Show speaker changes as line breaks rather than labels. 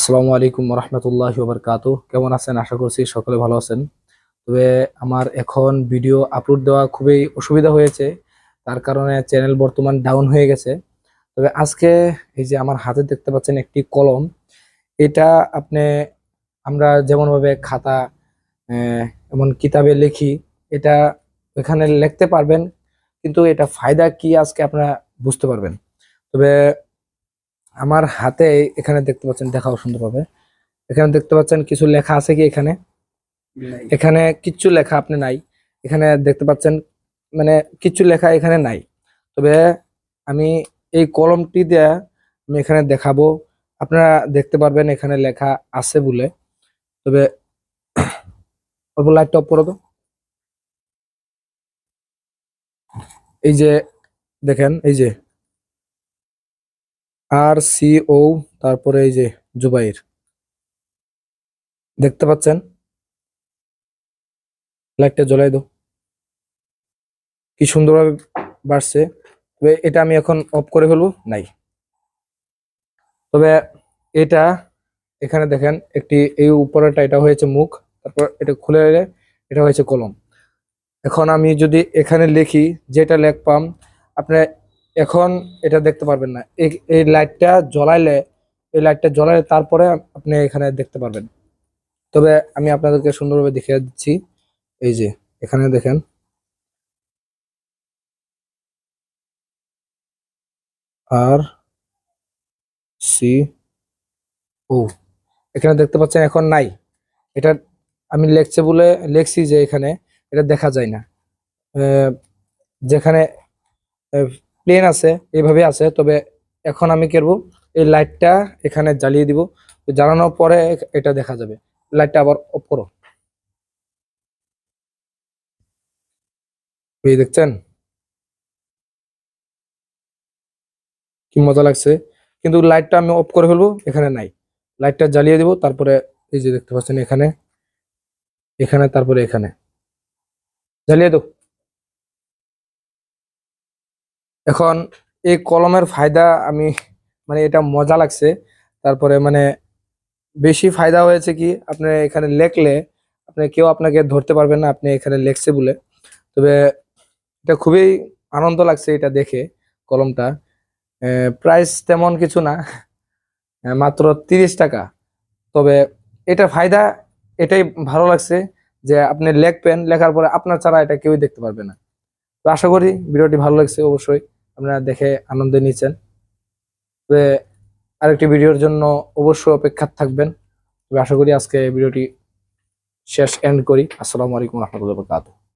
আসসালামু আলাইকুম রহমতুল্লাহি ওয়া বারাকাতুহু। কেমন আছেন? আশা করছি সকলে ভালো আছেন। তবে আমার এখন ভিডিও আপলোড দেওয়া খুবই অসুবিধা হয়েছে, তার কারণে চ্যানেল বর্তমান ডাউন হয়ে গেছে। তবে আজকে এই যে আমার হাতে দেখতে পাচ্ছেন একটি কলম, এটা আপনি আমরা যেমনভাবে খাতা এমন কিতাবে লিখি, এটা এখানে লিখতে পারবেন, কিন্তু এটা ফায়দা কি আজকে আপনারা বুঝতে পারবেন। তবে আমার হাতে এখানে দেখতে পাচ্ছেন, দেখাও সুন্দরভাবে। এখানে দেখতে পাচ্ছেন কিছু লেখা আছে কি এখানে? এখানে কিচ্ছু লেখা আপনি নাই। এখানে দেখতে পাচ্ছেন মানে কিচ্ছু লেখা এখানে নাই। তবে আমি এই কলমটি দিয়ে আমি এখানে দেখাবো, আপনারা দেখতে পারবেন এখানে লেখা আছে বলে। তবে অল্প লাইটটা অফ করো তো। এই যে দেখেন, এই যে RCO, তারপরে এই যে জুবাইর, দেখতে পাচ্ছেন? লাইটটা জ্বলাই দাও, কি সুন্দরভাবে বাড়ছে। তবে এটা আমি এখন অফ করে ফেলবো, নাই। তবে এটা এখানে দেখেন একটি, এই উপরেটা এটা হয়েছে মুখ, তারপর এটা খুলে এলে এটা হয়েছে কলম। এখন আমি যদি এখানে লিখি, যেটা লিখপাম আপনি এখন এটা দেখতে পারবেন না। এই লাইটটা জ্বলাইলে, এই লাইটটা জ্বলাইলে তারপরে আপনি এখানে দেখতে পারবেন। তবে আমি আপনাদেরকে সুন্দরভাবে দেখিয়ে দিচ্ছি। এই যে এখানে দেখেন, RCO, এখানে দেখতে পাচ্ছেন এখন নাই। এটা আমি লিখছে বলে লিখছি যে এখানে এটা দেখা যায় না। আহ, যেখানে প্লেন আছে এইভাবে আছে। তবে এখন আমি করব, এই লাইটটা এখানে জ্বালিয়ে দিব, জ্বালানোর পরে এটা দেখা যাবে। লাইটটা আবার অফ করো। এই দেখছেন কি মজা লাগছে? কিন্তু লাইটটা আমি অফ করে ফেলবো, এখানে নাই। লাইটটা জ্বালিয়ে দিব, তারপরে এই যে দেখতে পাচ্ছেন এখানে, এখানে, তারপরে এখানে জ্বালিয়ে দাও। এখন এই কলমের ফায়দা আমি, মানে এটা মজা লাগছে। তারপরে মানে বেশি ফায়দা হয়েছে কি, আপনি এখানে লেখলে আপনি কেউ আপনাকে ধরতে পারবেন না আপনি এখানে লেখছে বলে। তবে এটা খুবই আনন্দ লাগছে এটা দেখে। কলমটা প্রাইস তেমন কিছু না, মাত্র 30 টাকা। তবে এটা ফায়দা এটাই ভালো লাগছে যে আপনি লিখবেন, লেখার পরে আপনার ছাড়া এটা কেউই দেখতে পারবে না। তো আশা করি ভিডিওটি ভালো লাগছে, অবশ্যই আপনারা দেখে আনন্দ নিচ্ছেন। তবে আরেকটি ভিডিওর জন্য অবশ্যই অপেক্ষা থাকবেন। তবে আশা করি আজকে ভিডিওটি শেষ এন্ড করি। আসসালামু আলাইকুম রহমতুল্লাহ।